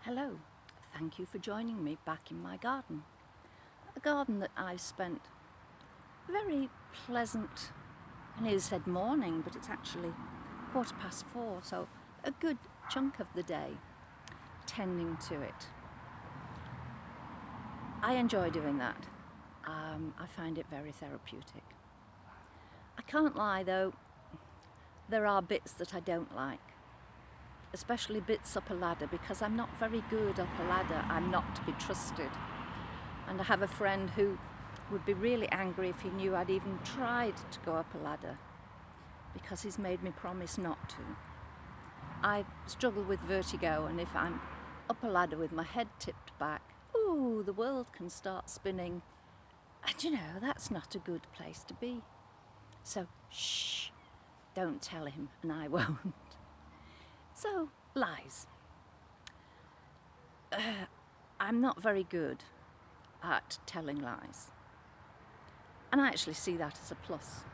Hello, thank you for joining me back in my garden. A garden that I've spent very pleasant, I nearly said morning, but it's actually 4:15, so a good chunk of the day tending to it. I enjoy doing that. I find it very therapeutic. I can't lie though, there are bits that I don't like. Especially bits up a ladder, because I'm not very good up a ladder. I'm not to be trusted. And I have a friend who would be really angry if he knew I'd even tried to go up a ladder, because he's made me promise not to. I struggle with vertigo, and if I'm up a ladder with my head tipped back, ooh, the world can start spinning. And that's not a good place to be. So, shh, don't tell him, and I won't. So, lies. I'm not very good at telling lies. And I actually see that as a plus.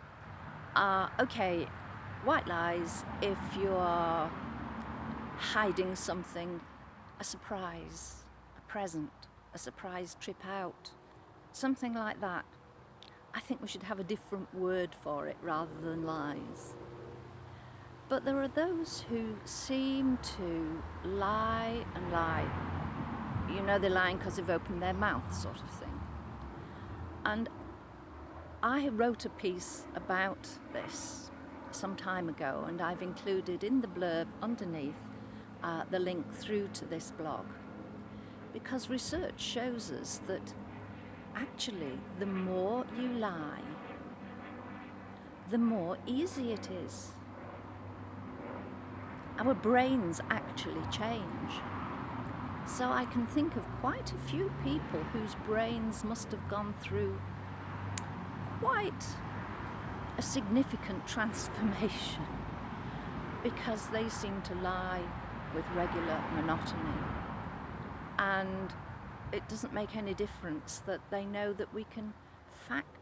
Okay, white lies if you are hiding something, a surprise, a present, a surprise trip out, something like that. I think we should have a different word for it rather than lies. But there are those who seem to lie and lie. They're lying because they've opened their mouth, sort of thing. And I wrote a piece about this some time ago, and I've included in the blurb underneath the link through to this blog. Because research shows us that actually the more you lie, the more easy it is. Our brains actually change. So I can think of quite a few people whose brains must have gone through quite a significant transformation, because they seem to lie with regular monotony. And it doesn't make any difference that they know that we can fact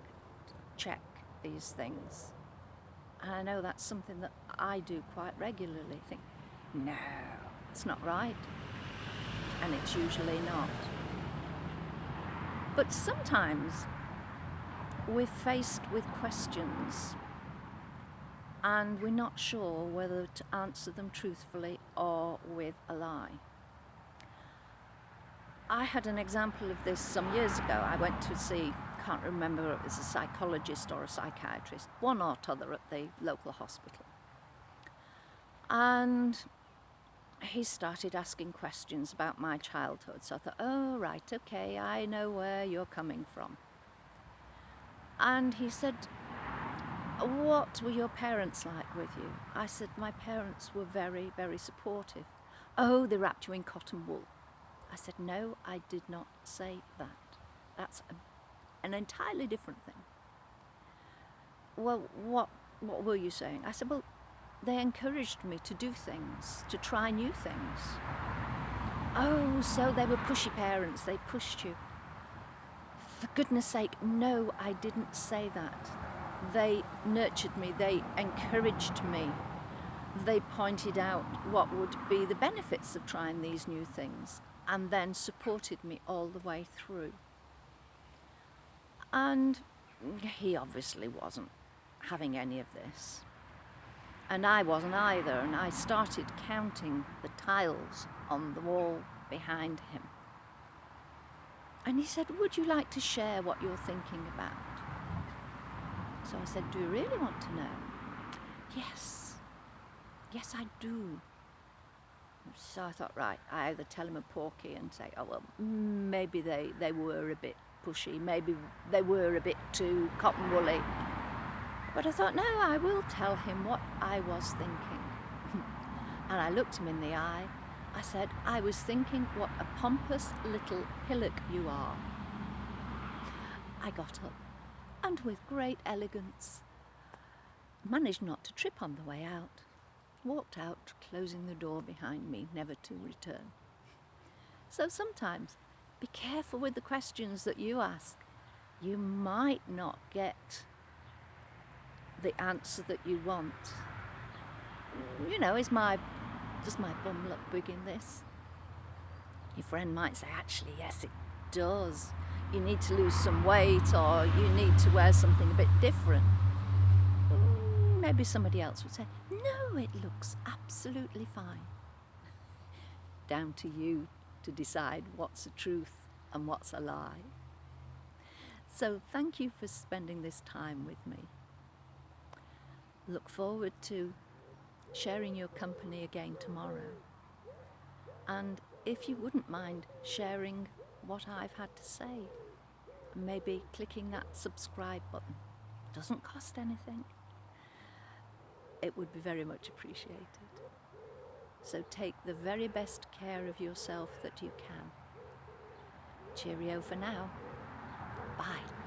check these things. And I know that's something that I do quite regularly. Think, no, it's not right. And it's usually not. But sometimes we're faced with questions and we're not sure whether to answer them truthfully or with a lie. I had an example of this some years ago. I went to see, can't remember if it was a psychologist or a psychiatrist, one or t'other at the local hospital. And he started asking questions about my childhood. So I thought, oh, right, okay, I know where you're coming from. And he said, what were your parents like with you? I said, my parents were very, very supportive. Oh, they wrapped you in cotton wool. I said, no, I did not say that. That's an entirely different thing. Well, what were you saying? I said, well, they encouraged me to do things, to try new things. Oh, so they were pushy parents, they pushed you. For goodness sake, no, I didn't say that. They nurtured me, they encouraged me. They pointed out what would be the benefits of trying these new things, and then supported me all the way through. And he obviously wasn't having any of this. And I wasn't either, and I started counting the tiles on the wall behind him. And he said, would you like to share what you're thinking about? So I said, do you really want to know? Yes, I do. So I thought, right, I either tell him a porky and say, oh, well, maybe they were a bit pushy, maybe they were a bit too cotton woolly. But I thought, no, I will tell him what I was thinking. And I looked him in the eye. I said, I was thinking what a pompous little pillock you are. I got up and with great elegance managed not to trip on the way out. Walked out, closing the door behind me, never to return. So sometimes be careful with the questions that you ask. You might not get the answer that you want. Does my bum look big in this? Your friend might say, actually, yes, it does. You need to lose some weight, or you need to wear something a bit different. Maybe somebody else would say, no, it looks absolutely fine. Down to you to decide what's a truth and what's a lie. So thank you for spending this time with me. Look forward to sharing your company again tomorrow. And if you wouldn't mind sharing what I've had to say, maybe clicking that subscribe button. Doesn't cost anything. It would be very much appreciated. So take the very best care of yourself that you can. Cheerio for now. Bye.